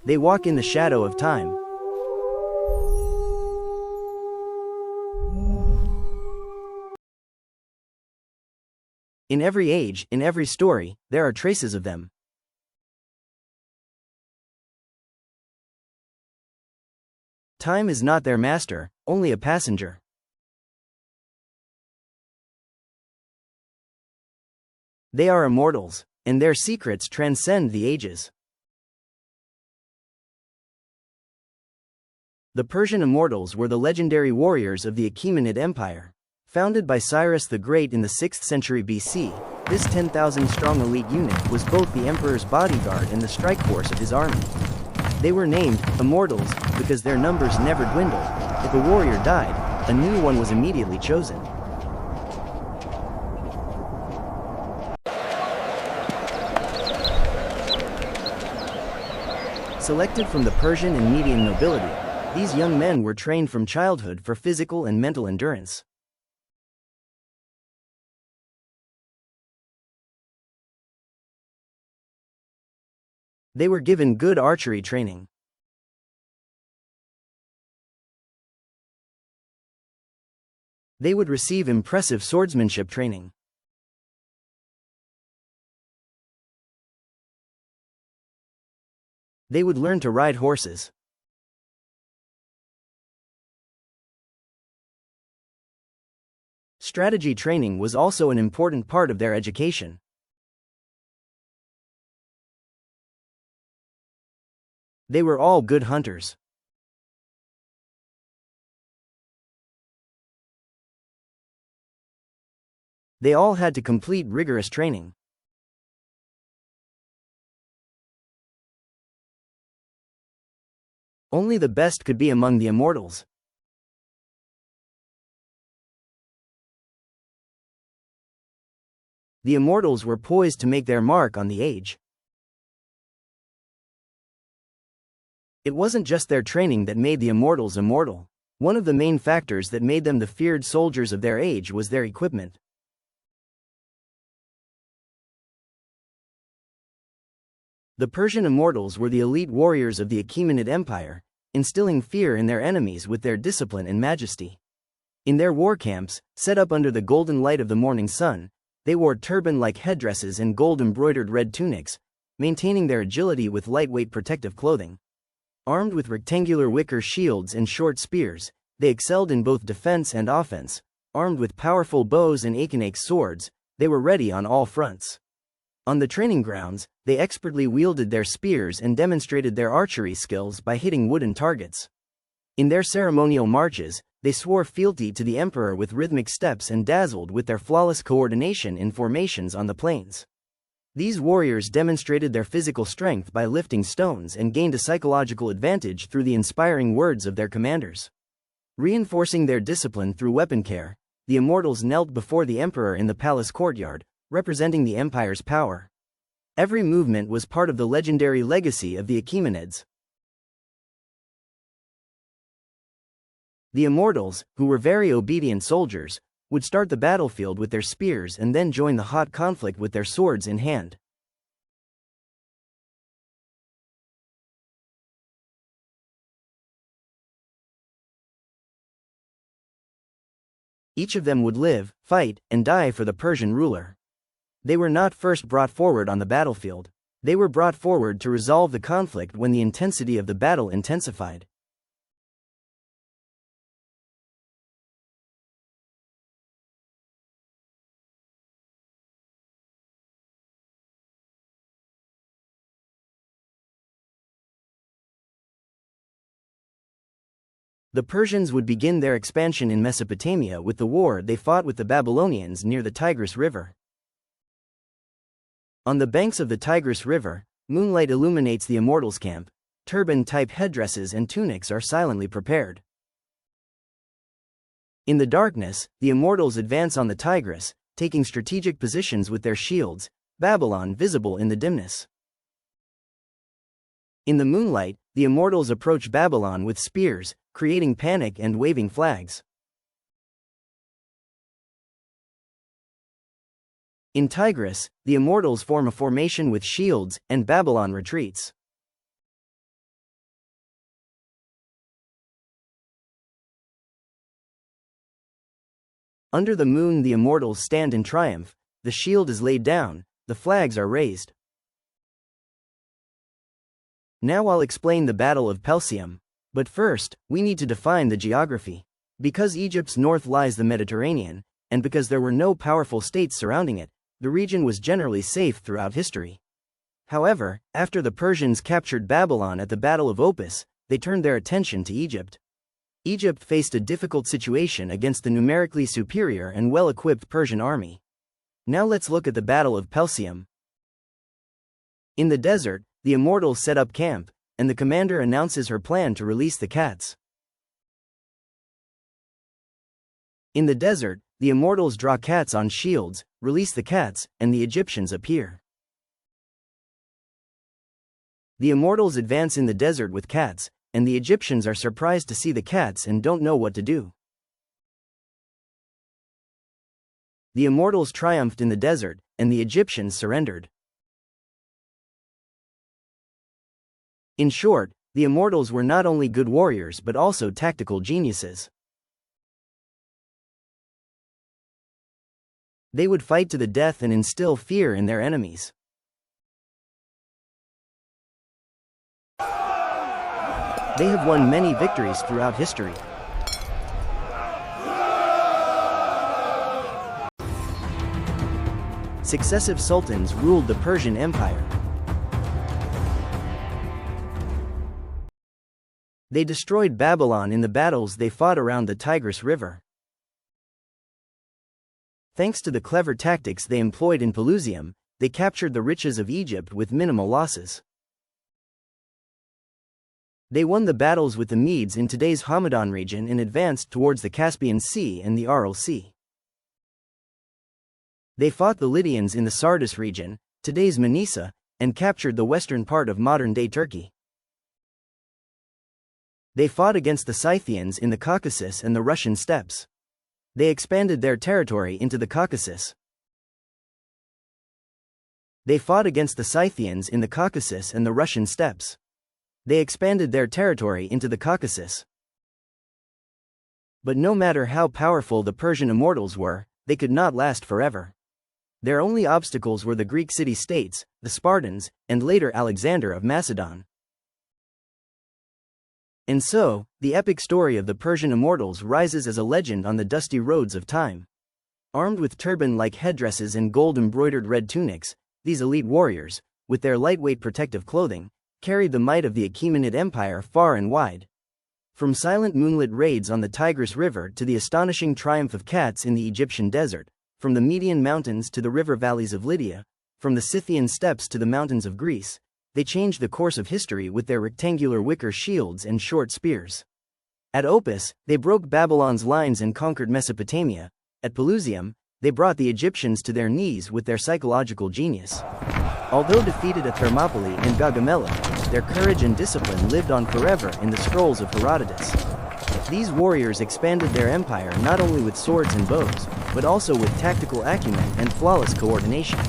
They walk in the shadow of time. In every age, in every story, there are traces of them. Time is not their master, only a passenger. They are immortals, and their secrets transcend the ages. The Persian Immortals were the legendary warriors of the Achaemenid Empire. Founded by Cyrus the Great in the 6th century BC, this 10,000-strong elite unit was both the emperor's bodyguard and the strike force of his army. They were named Immortals because their numbers never dwindled. If a warrior died, a new one was immediately chosen. Selected from the Persian and Median nobility, these young men were trained from childhood for physical and mental endurance. They were given good archery training. They would receive impressive swordsmanship training. They would learn to ride horses. Strategy training was also an important part of their education. They were all good hunters. They all had to complete rigorous training. Only the best could be among the immortals. The immortals were poised to make their mark on the age. It wasn't just their training that made the immortals immortal. One of the main factors that made them the feared soldiers of their age was their equipment. The Persian immortals were the elite warriors of the Achaemenid Empire, instilling fear in their enemies with their discipline and majesty. In their war camps, set up under the golden light of the morning sun, they wore turban-like headdresses and gold-embroidered red tunics, maintaining their agility with lightweight protective clothing. Armed with rectangular wicker shields and short spears, they excelled in both defense and offense. Armed with powerful bows and aconite swords, they were ready on all fronts. On the training grounds, they expertly wielded their spears and demonstrated their archery skills by hitting wooden targets. In their ceremonial marches, they swore fealty to the emperor with rhythmic steps and dazzled with their flawless coordination in formations on the plains. These warriors demonstrated their physical strength by lifting stones and gained a psychological advantage through the inspiring words of their commanders. Reinforcing their discipline through weapon care, the immortals knelt before the emperor in the palace courtyard, representing the empire's power. Every movement was part of the legendary legacy of the Achaemenids. The immortals, who were very obedient soldiers, would start the battlefield with their spears and then join the hot conflict with their swords in hand. Each of them would live, fight, and die for the Persian ruler. They were not first brought forward on the battlefield. They were brought forward to resolve the conflict when the intensity of the battle intensified. The Persians would begin their expansion in Mesopotamia with the war they fought with the Babylonians near the Tigris River. On the banks of the Tigris River, moonlight illuminates the immortals' camp. Turban-type headdresses and tunics are silently prepared. In the darkness, the immortals advance on the Tigris, taking strategic positions with their shields, Babylon visible in the dimness. In the moonlight, the immortals approach Babylon with spears, creating panic and waving flags. In Tigris, the immortals form a formation with shields, and Babylon retreats. Under the moon the Immortals stand in triumph, the shield is laid down, the flags are raised. Now I'll explain the Battle of Pelsium. But first, we need to define the geography. Because Egypt's north lies the Mediterranean, and because there were no powerful states surrounding it, the region was generally safe throughout history. However, after the Persians captured Babylon at the Battle of Opis, they turned their attention to Egypt. Egypt faced a difficult situation against the numerically superior and well-equipped Persian army. Now let's look at the Battle of Pelsium. In the desert, the Immortals set up camp, and the commander announces her plan to release the cats. In the desert, the Immortals draw cats on shields, release the cats, and the Egyptians appear. The Immortals advance in the desert with cats, and the Egyptians are surprised to see the cats and don't know what to do. The Immortals triumphed in the desert, and the Egyptians surrendered. In short, the Immortals were not only good warriors but also tactical geniuses. They would fight to the death and instill fear in their enemies. They have won many victories throughout history. Successive sultans ruled the Persian Empire. They destroyed Babylon in the battles they fought around the Tigris River. Thanks to the clever tactics they employed in Pelusium, they captured the riches of Egypt with minimal losses. They won the battles with the Medes in today's Hamadan region and advanced towards the Caspian Sea and the Aral Sea. They fought the Lydians in the Sardis region, today's Manisa, and captured the western part of modern-day Turkey. They fought against the Scythians in the Caucasus and the Russian steppes. They expanded their territory into the Caucasus. They fought against the Scythians in the Caucasus and the Russian steppes. They expanded their territory into the Caucasus. But no matter how powerful the Persian Immortals were, they could not last forever. Their only obstacles were the Greek city-states, the Spartans, and later Alexander of Macedon. And so, the epic story of the Persian Immortals rises as a legend on the dusty roads of time. Armed with turban-like headdresses and gold-embroidered red tunics, these elite warriors, with their lightweight protective clothing, carried the might of the Achaemenid Empire far and wide. From silent moonlit raids on the Tigris River to the astonishing triumph of cats in the Egyptian desert, from the Median mountains to the river valleys of Lydia, from the Scythian steppes to the mountains of Greece, they changed the course of history with their rectangular wicker shields and short spears. At Opis, they broke Babylon's lines and conquered Mesopotamia. At Pelusium, they brought the Egyptians to their knees with their psychological genius. Although defeated at Thermopylae and Gaugamela, their courage and discipline lived on forever in the scrolls of Herodotus. These warriors expanded their empire not only with swords and bows, but also with tactical acumen and flawless coordination.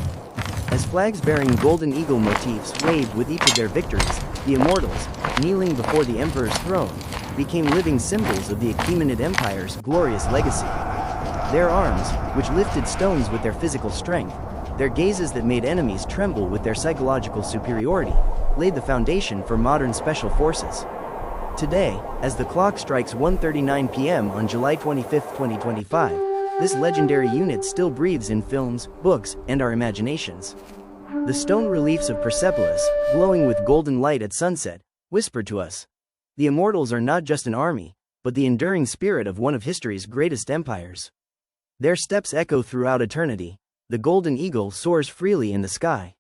As flags bearing golden eagle motifs waved with each of their victories, the Immortals, kneeling before the emperor's throne, became living symbols of the Achaemenid Empire's glorious legacy. Their arms, which lifted stones with their physical strength, their gazes that made enemies tremble with their psychological superiority, laid the foundation for modern special forces. Today, as the clock strikes 1:39 p.m. on July 25, 2025, this legendary unit still breathes in films, books, and our imaginations. The stone reliefs of Persepolis, glowing with golden light at sunset, whisper to us. The Immortals are not just an army, but the enduring spirit of one of history's greatest empires. Their steps echo throughout eternity. The golden eagle soars freely in the sky.